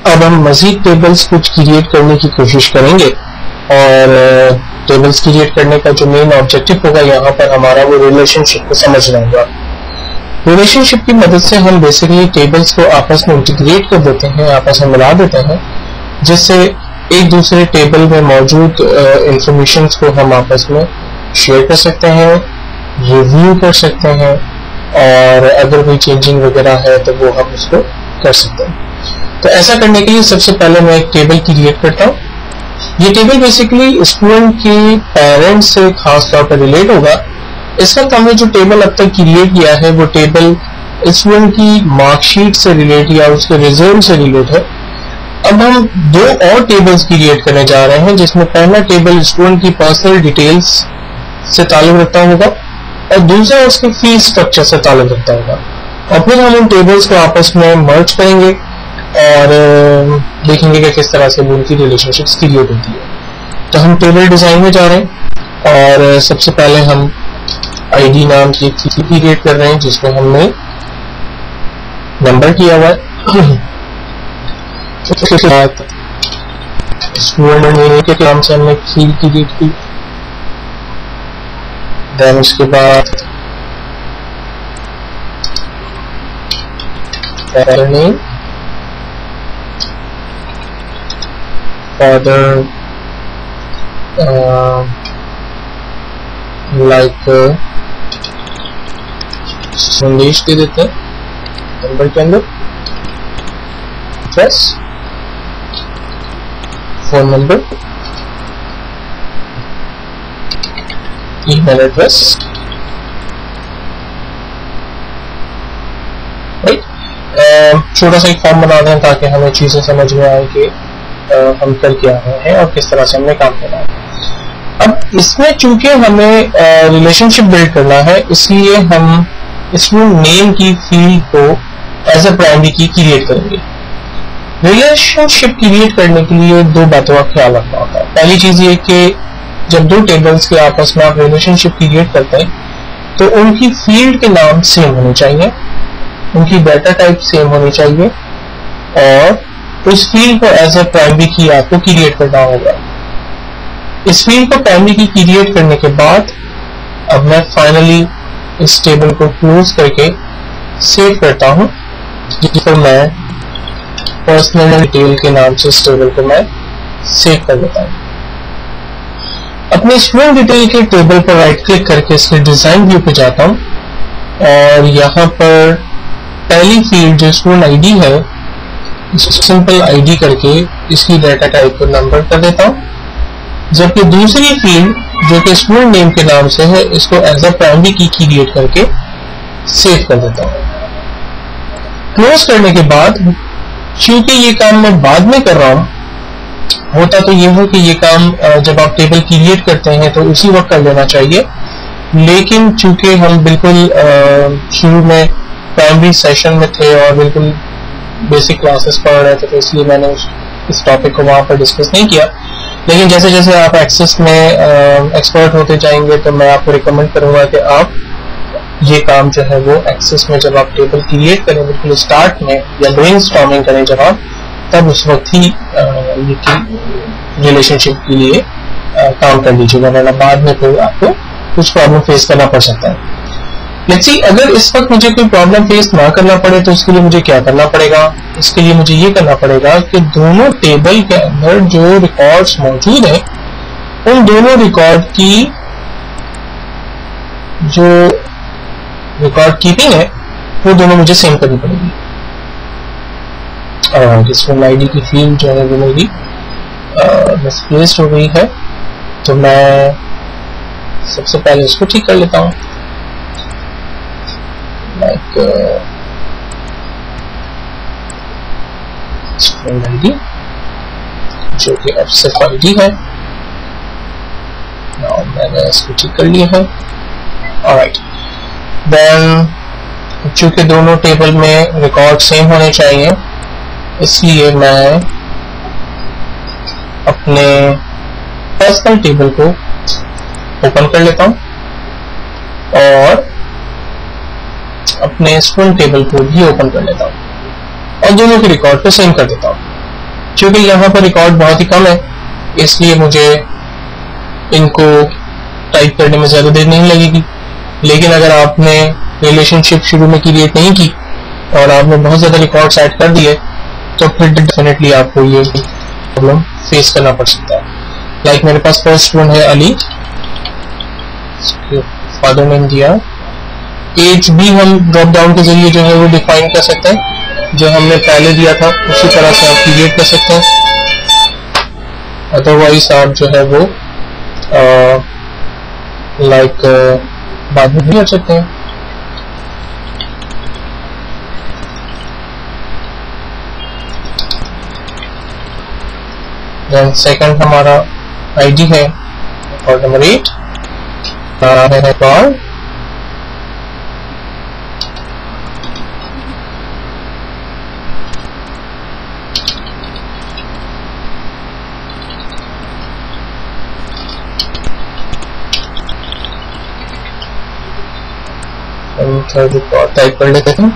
अब हम मजीद टेबल्स कुछ क्रिएट करने की कोशिश करेंगे और टेबल्स क्रिएट करने का जो मेन ऑब्जेक्टिव होगा यहाँ पर हमारा वो रिलेशनशिप को समझना होगा। रिलेशनशिप की मदद से हम बेसिकली टेबल्स को आपस में इंटीग्रेट कर देते हैं, आपस में मिला देते हैं, जिससे एक दूसरे टेबल में मौजूद इंफॉर्मेशन को हम आपस में शेयर कर सकते हैं, रिव्यू कर सकते हैं और अगर कोई चेंजिंग वगैरह है तो वो हम उसको कर सकते हैं। तो ऐसा करने के लिए सबसे पहले मैं एक टेबल क्रिएट करता हूँ। ये टेबल बेसिकली स्टूडेंट के पेरेंट्स से खास तौर पर रिलेट होगा। इस वक्त हमने जो टेबल अब तक क्रिएट किया है वो टेबल स्टूडेंट की मार्कशीट से रिलेट या उसके रिजल्ट से रिलेट है। अब हम दो और टेबल्स क्रिएट करने जा रहे हैं, जिसमें पहला टेबल स्टूडेंट की पर्सनल डिटेल्स से ताल्लुक रखता होगा और दूसरा उसके फीस स्ट्रक्चर से ताल्लुक रखता होगा। और फिर हम उन टेबल्स को आपस में मर्ज करेंगे और देखेंगे कि किस तरह से उनकी रिलेशनशिप्स क्रिएट होती है। तो हम टेबल डिजाइन में जा रहे हैं और सबसे पहले हम आईडी नाम की एक चीज क्रिएट कर रहे हैं जिसमें हमने नंबर किया हुआ है। उसके बाद स्टूडेंट के नाम से हमने फील्ड क्रिएट की। देन उसके बाद नेम, father like संदेश दे देते हैं नंबर के अंदर, address, phone number, email address, right. छोटा सा एक फॉर्म बना दें ताकि हमें चीजें समझ में आए कि हम कर क्या रहे हैं और किस तरह से हमने काम करना है। अब इसमें चूंकि हमें रिलेशनशिप बिल्ड करना है, इसलिए हम स्टूडेंट नेम की फील्ड को as a primary key create करेंगे। रिलेशनशिप क्रिएट करने के लिए दो बातों का ख्याल रखना होता है। पहली चीज ये कि जब दो टेबल्स के आपस में आप रिलेशनशिप क्रिएट करते हैं तो उनकी फील्ड के नाम सेम होने चाहिए, उनकी डाटा टाइप सेम होनी चाहिए और उस फील्ड को एज अ प्राइमरी की आपको क्रिएट करना होगा। इस फील्ड को प्राइमरी की क्रिएट करने के बाद अब मैं फाइनली इस टेबल को क्लोज करके सेव करता हूं, जिसको मैं पर्सनल डिटेल के नाम से इस टेबल को मैं सेव कर देता हूं। अपने स्टूडेंट डिटेल के टेबल पर राइट क्लिक करके इसके डिजाइन व्यू पे जाता हूं और यहाँ पर पहली फील्ड जो स्टूडेंट आईडी है, सिंपल आईडी करके इसकी डाटा टाइप को नंबर कर देता हूं, जबकि दूसरी फील्ड जो कि स्टूडेंट नेम के नाम से है इसको as a primary key create करके सेव कर देता हूं। क्लोज करने के बाद क्योंकि ये काम मैं बाद में कर रहा हूं, होता तो ये हो कि ये काम जब आप टेबल क्रिएट करते हैं तो उसी वक्त कर लेना चाहिए, लेकिन चूंकि हम बिल्कुल शुरू में प्राइमरी सेशन में थे और बिल्कुल बेसिक क्लासेस पढ़ रहे थे, तो इसलिए मैंने इस टॉपिक को वहां पर डिस्कस नहीं किया। लेकिन जैसे जैसे आप एक्सेस में एक्सपर्ट होते जाएंगे तो मैं आपको रिकमेंड करूंगा कि आप ये काम जो है वो एक्सेस में जब आप टेबल क्रिएट करें बिल्कुल स्टार्ट में या ब्रेनस्टॉर्मिंग करें जब आप, तब उस वक्त ही रिलेशनशिप के लिए काम कर लीजिएगा, वरना बाद में फिर आपको कुछ प्रॉब्लम फेस करना पड़ सकता है। लेट्स सी, अगर इस वक्त मुझे कोई प्रॉब्लम फेस ना करना पड़े तो उसके लिए मुझे क्या करना पड़ेगा? इसके लिए मुझे ये करना पड़ेगा कि दोनों टेबल के अंदर जो रिकॉर्ड्स मौजूद हैं उन दोनों रिकॉर्ड की जो रिकॉर्ड कीपिंग है वो दोनों मुझे सेम करनी पड़ेगी। और इसमें आईडी की फील्ड जो है वो मेरी मिसप्लेस्ड हो गई है, तो मैं सबसे पहले इसको ठीक कर लेता हूँ। लाइक स्टूडेंट आईडी जो कि अब सिर्फ आईडी है, मैंने इसको ठीक कर लिया है। ऑलराइट, देन चूंकि दोनों टेबल में रिकॉर्ड सेम होने चाहिए, इसलिए मैं अपने पर्सनल टेबल को ओपन कर लेता हूं और अपने स्टूडेंट टेबल को भी ओपन कर लेता हूं और दोनों के रिकॉर्ड को सेम कर देता हूं। क्योंकि यहाँ पर रिकॉर्ड बहुत ही कम है, इसलिए मुझे इनको टाइप करने में ज़्यादा देर नहीं लगेगी। लेकिन अगर आपने रिलेशनशिप शुरू में क्रिएट नहीं की और आपने बहुत ज़्यादा रिकॉर्ड्स ऐड कर दिए तो फिर डेफिनेटली आपको ये प्रॉब्लम फेस करना पड़ सकता है। लाइक मेरे पास फर्स्ट स्टूडेंट है अली, फादर नेम दिया, एज भी हम ड्रॉप डाउन के जरिए जो है वो डिफाइन कर सकते हैं, जो हमने पहले दिया था उसी तरह से आप क्रिएट कर सकते हैं। अदरवाइज आप जो है वो बाद में भी कर सकते हैं। देन सेकंड हमारा आईडी है और नंबर 8 है कॉल, थर्ड रिकॉर्ड टाइप कर लेते हैं।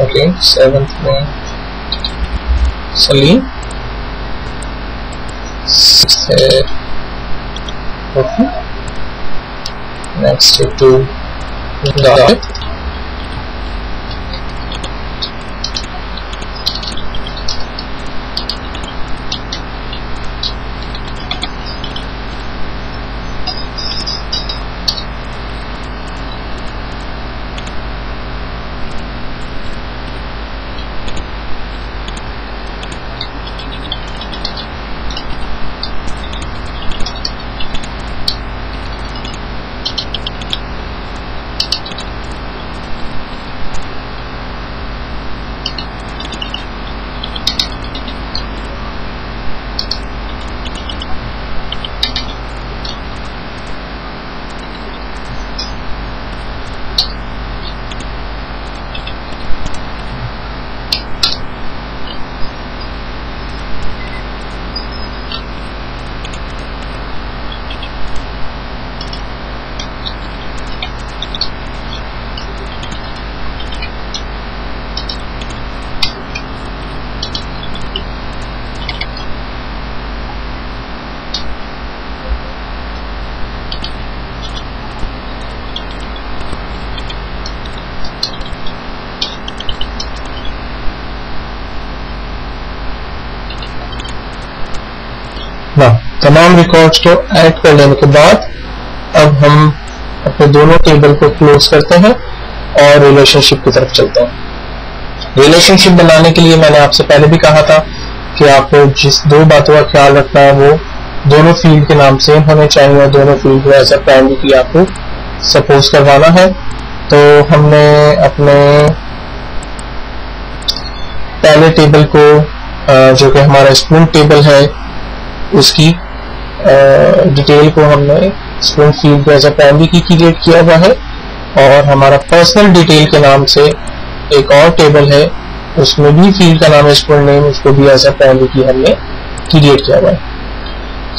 ओके, सेवंथ में Salim, okay, next to Dalit, तमाम रिकॉर्ड्स को ऐड कर लेने के बाद अब हम अपने दोनों टेबल को क्लोज करते हैं और रिलेशनशिप की तरफ चलते हैं। रिलेशनशिप बनाने के लिए मैंने आपसे पहले भी कहा था कि आपको जिस दो बातों का ख्याल रखना है वो दोनों फील्ड के नाम सेम होने चाहिए और दोनों फील्ड को एज अ प्राइमरी की आपको सपोज करवाना है। तो हमने अपने पहले टेबल को जो कि हमारा स्टूडेंट टेबल है उसकी डिटेल को हमने student field as a primary key create किया हुआ है और हमारा पर्सनल डिटेल के नाम से एक और टेबल है उसमें भी फील्ड का नाम है स्टूडेंट नेम, उसको भी एज अ प्राइमरी की हमने क्रिएट किया हुआ है।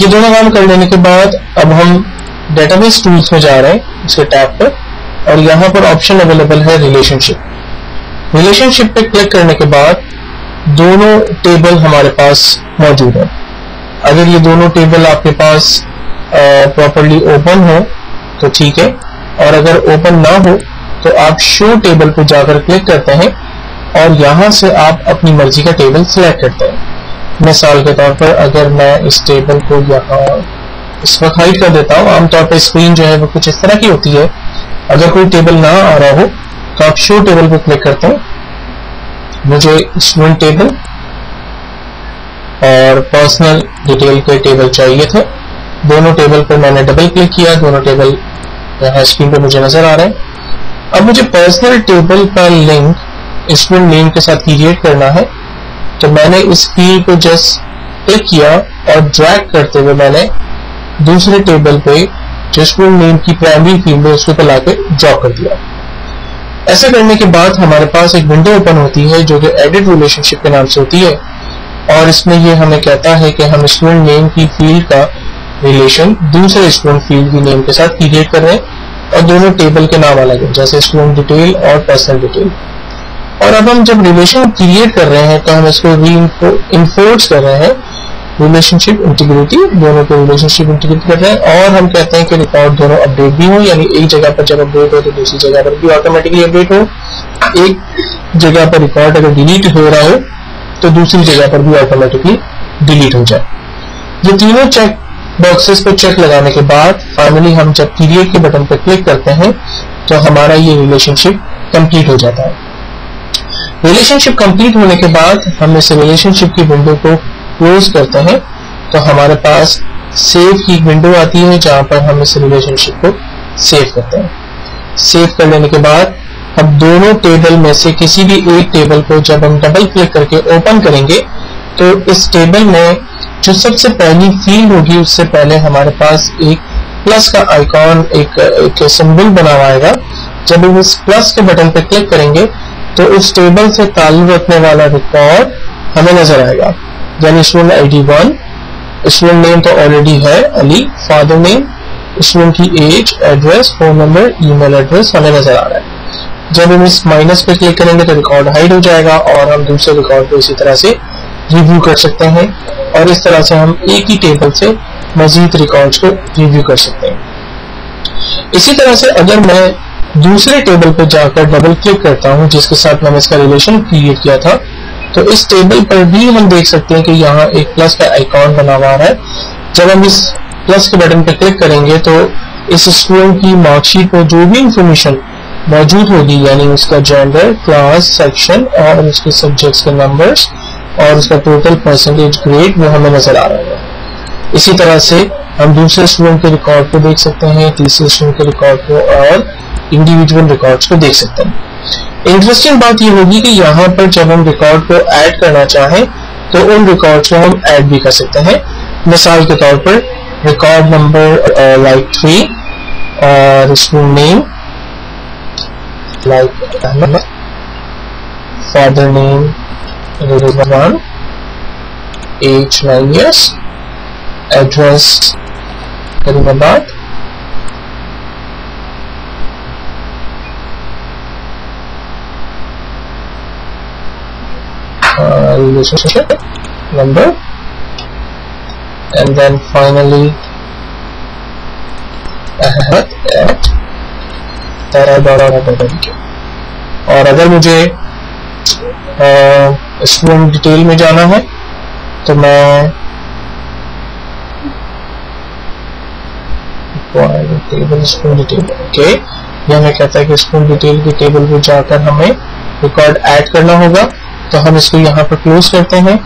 ये दोनों काम कर लेने के बाद अब हम डेटाबेस टूल्स में जा रहे हैं इसके टैब पर और यहाँ पर ऑप्शन अवेलेबल है रिलेशनशिप। रिलेशनशिप पे क्लिक करने के बाद दोनों टेबल हमारे पास मौजूद है। अगर ये दोनों टेबल आपके पास प्रॉपर्ली ओपन हो तो ठीक है और अगर ओपन ना हो तो आप शो टेबल पे जाकर क्लिक करते हैं और यहाँ से आप अपनी मर्जी का टेबल सिलेक्ट करते हैं। मिसाल के तौर पर अगर मैं इस टेबल को यहाँ इस वक्त हाइड कर देता हूँ, आमतौर पर स्क्रीन जो है वो कुछ इस तरह की होती है। अगर कोई टेबल ना आ रहा हो तो आप शो टेबल पे क्लिक करते हैं। मुझे स्टूडेंट टेबल और पर्सनल डिटेल के टेबल चाहिए थे। दोनों टेबल पर मैंने डबल क्लिक किया, दोनों टेबल यहाँ स्क्रीन पे मुझे नजर आ रहे हैं। अब मुझे पर्सनल टेबल का लिंक स्टूडेंट नेम के साथ क्रिएट करना है तो मैंने इस फील्ड को जस्ट क्लिक किया और ड्रैग करते हुए मैंने दूसरे टेबल पे जो स्टूडेंट नेम की प्राइमरी फील्ड है उसको पे लाके ड्रॉ कर दिया। ऐसा करने के बाद हमारे पास एक विंडो ओपन होती है जो कि एडिट रिलेशनशिप के नाम से होती है और इसमें ये हमें कहता है कि हम स्टूडेंट नेम की फील्ड का रिलेशन दूसरे स्टूडेंट फील्ड की नेम के साथ क्रिएट कर रहे हैं और दोनों टेबल के नाम अलग हैं, जैसे स्टूडेंट डिटेल और पर्सनल डिटेल। और अब हम जब रिलेशन क्रिएट कर रहे हैं तो हम इसको इन्फोर्स कर रहे हैं रिलेशनशिप इंटीग्रिटी, दोनों को रिलेशनशिप इंटीग्रेट कर रहे हैं। और हम कहते हैं कि रिकॉर्ड दोनों अपडेट भी हो, यानी एक जगह पर जब अपडेट हो तो दूसरी जगह पर भी ऑटोमेटिकली अपडेट हो, एक जगह पर रिकॉर्ड अगर डिलीट हो रहा हो तो दूसरी जगह पर भी ऑटोमेटिकली डिलीट हो जाए। ये तीनों चेक बॉक्सेस पर चेक लगाने के बाद फाइनली हम जब क्रिएट के बटन पर क्लिक करते हैं तो हमारा ये रिलेशनशिप कंप्लीट हो जाता है। रिलेशनशिप कंप्लीट होने के बाद हम इस रिलेशनशिप की विंडो को क्लोज करते हैं तो हमारे पास सेव की एक विंडो आती है जहां पर हम इस रिलेशनशिप को सेव करते हैं। सेव कर लेने के बाद हम दोनों टेबल में से किसी भी एक टेबल को जब हम डबल क्लिक करके ओपन करेंगे तो इस टेबल में जो सबसे पहली फील्ड होगी उससे पहले हमारे पास एक प्लस का आइकॉन, एक सिंबल बना हुआ आएगा। जब हम इस प्लस के बटन पर क्लिक करेंगे तो उस टेबल से ताल्लुक रखने वाला रिकॉर्ड हमें नजर आएगा, यानी स्टूडेंट ID 1, स्टूडेंट नेम तो ऑलरेडी है अली, फादर नेम, स्टूडेंट की age, address, phone number, email address हमें नजर आ रहा है। जब हम इस माइनस पे क्लिक करेंगे तो रिकॉर्ड हाइड हो जाएगा और हम दूसरे रिकॉर्ड को इसी तरह से रिव्यू कर सकते हैं और इस तरह से हम एक ही टेबल से मजीद रिकॉर्ड्स को रिव्यू कर सकते हैं। इसी तरह से अगर मैं दूसरे टेबल पर जाकर डबल क्लिक करता हूं जिसके साथ मैंने इसका रिलेशन क्रिएट किया था तो इस टेबल पर भी हम देख सकते हैं कि यहाँ एक प्लस का आइकॉन बना हुआ है। जब हम इस प्लस के बटन पर क्लिक करेंगे तो इस स्टूडेंट की मार्कशीट में जो भी इंफॉर्मेशन मौजूद होगी, यानी उसका जेंडर, क्लास, सेक्शन और उसके सब्जेक्ट्स के नंबर्स और उसका टोटल परसेंटेज ग्रेड वो हमें नजर आ रहा है। इसी तरह से हम दूसरे स्टूडेंट के रिकॉर्ड को देख सकते हैं, तीसरे स्टूडेंट के रिकॉर्ड को और इंडिविजुअल रिकॉर्ड्स को देख सकते हैं। इंटरेस्टिंग बात ये होगी कि यहाँ पर जब हम रिकॉर्ड को ऐड करना चाहें तो उन रिकॉर्ड्स को हम ऐड भी कर सकते हैं। मिसाल के तौर पर रिकॉर्ड नंबर लाइक 3 और student name like Ahmad, father name 1, age 9 years, address Karimabad, relationship number, and then finally Ahmed at tara.tk। और अगर मुझे स्टूडेंट डिटेल में जाना है तो मैं टेबल स्टूडेंट डिटेल, ओके, यह हमें कहता है कि स्टूडेंट डिटेल की टेबल में जाकर हमें रिकॉर्ड ऐड करना होगा तो हम इसको यहाँ पर क्लोज करते हैं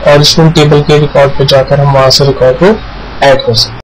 और स्टूडेंट टेबल के रिकॉर्ड पर जाकर हम वहां से रिकॉर्ड को ऐड कर सकते हैं।